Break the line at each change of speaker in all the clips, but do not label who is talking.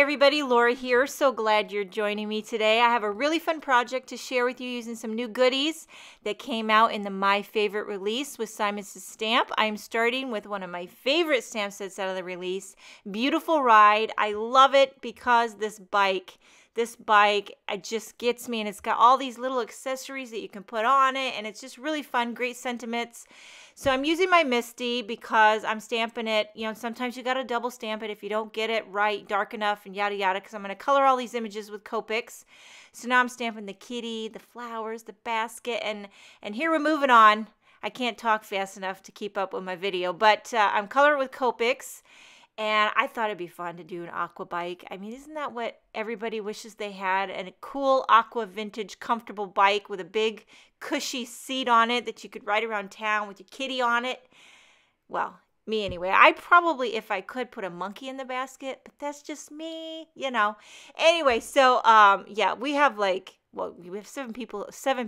everybody, Laura here. So glad you're joining me today. I have a really fun project to share with you using some new goodies that came out in the My Favorite release with Simon's stamp. I'm starting with one of my favorite stamp sets out of the release, Beautiful Ride. I love it because this bike, it just gets me, and it's got all these little accessories that you can put on it, and it's just really fun, great sentiments. So I'm using my Misty because I'm stamping it. You know, sometimes you got to double stamp it if you don't get it right, dark enough, and yada yada, because I'm going to color all these images with Copics. So now I'm stamping the kitty, the flowers, the basket, and here we're moving on. I can't talk fast enough to keep up with my video, but I'm coloring with Copics. And I thought it'd be fun to do an aqua bike. I mean, isn't that what everybody wishes they had? And a cool aqua vintage comfortable bike with a big cushy seat on it that you could ride around town with your kitty on it. Well, me anyway. I'd probably, if I could, put a monkey in the basket, but that's just me, you know. Anyway, so yeah, we have we have seven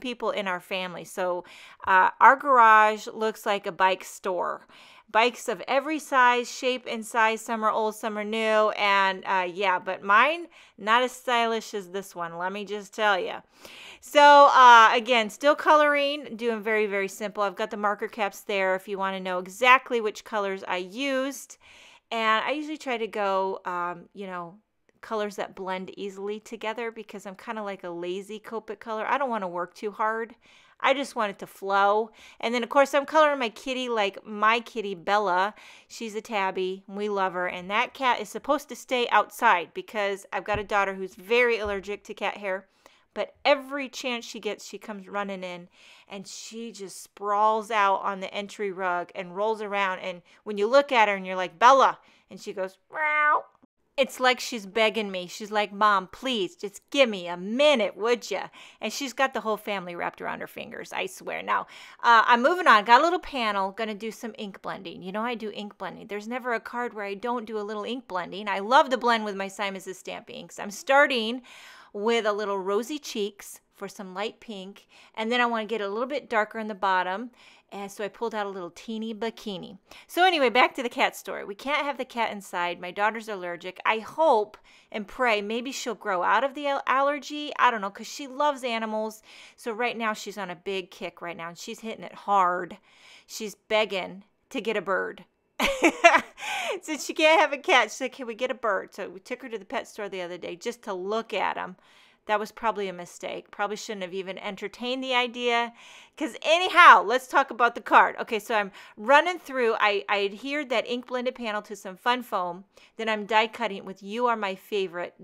people in our family. So our garage looks like a bike store. Bikes of every size, shape, and size. Some are old, some are new. And yeah, but mine, not as stylish as this one, let me just tell you. So again, still coloring, doing very, very simple. I've got the marker caps there if you want to know exactly which colors I used. And I usually try to go, you know, colors that blend easily together because I'm kind of like a lazy Copic color. I don't want to work too hard. I just want it to flow. And then, of course, I'm coloring my kitty like my kitty, Bella. She's a tabby. We love her. And that cat is supposed to stay outside because I've got a daughter who's very allergic to cat hair. But every chance she gets, she comes running in, and she just sprawls out on the entry rug and rolls around. And when you look at her and you're like, Bella, and she goes, meow. It's like she's begging me. She's like, Mom, please, just give me a minute, would you? And she's got the whole family wrapped around her fingers, I swear. Now, I'm moving on. Got a little panel. Going to do some ink blending. You know I do ink blending. There's never a card where I don't do a little ink blending. I love to blend with my Simon's Stamp inks. I'm starting with a little rosy cheeks for some light pink. And then I want to get a little bit darker in the bottom. And so I pulled out a little teeny bikini. So anyway, back to the cat story. We can't have the cat inside. My daughter's allergic. I hope and pray maybe she'll grow out of the allergy. I don't know, because she loves animals. So right now she's on a big kick right now, and she's hitting it hard. She's begging to get a bird. Since she can't have a cat, she said, can we get a bird? So we took her to the pet store the other day just to look at them. That was probably a mistake. Probably shouldn't have even entertained the idea. Because anyhow, let's talk about the card. Okay, so I'm running through. I adhered that ink blended panel to some fun foam. Then I'm die cutting with You Are My Favorite.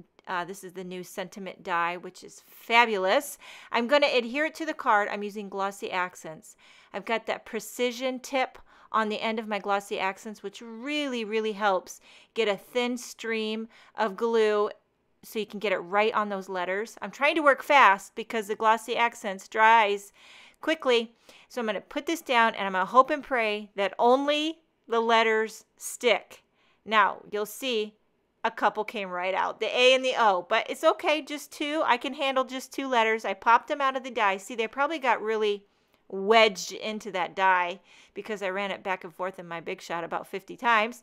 This is the new sentiment die, which is fabulous. I'm going to adhere it to the card. I'm using glossy accents. I've got that precision tip on the end of my glossy accents, which really, really helps get a thin stream of glue so you can get it right on those letters. I'm trying to work fast because the glossy accents dries quickly. So I'm going to put this down, and I'm going to hope and pray that only the letters stick. Now, you'll see a couple came right out, the A and the O, but it's okay, just two. I can handle just two letters. I popped them out of the die. See, they probably got really wedged into that die because I ran it back and forth in my Big Shot about 50 times.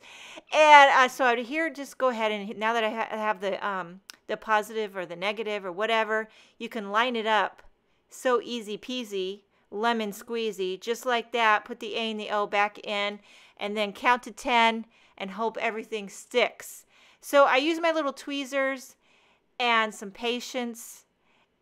And so out here, just go ahead, and now that I have the positive or the negative or whatever, you can line it up so easy peasy, lemon squeezy, just like that. Put the A and the O back in, and then count to 10 and hope everything sticks. So I use my little tweezers and some patience,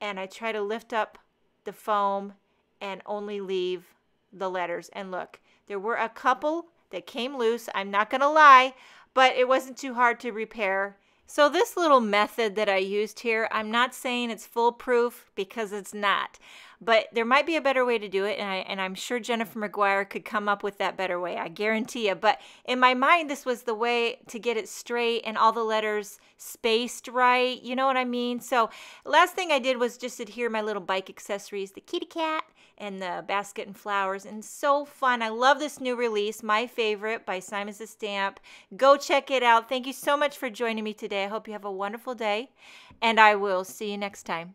and I try to lift up the foam and only leave the letters. And look, there were a couple that came loose. I'm not going to lie, but it wasn't too hard to repair. So this little method that I used here, I'm not saying it's foolproof because it's not. But there might be a better way to do it, and I'm sure Jennifer McGuire could come up with that better way, I guarantee you. But in my mind, this was the way to get it straight and all the letters spaced right. You know what I mean? So last thing I did was just adhere my little bike accessories, the kitty cat and the basket and flowers, and so fun. I love this new release, My Favorite by Simon's Stamp. Go check it out. Thank you so much for joining me today. I hope you have a wonderful day, and I will see you next time.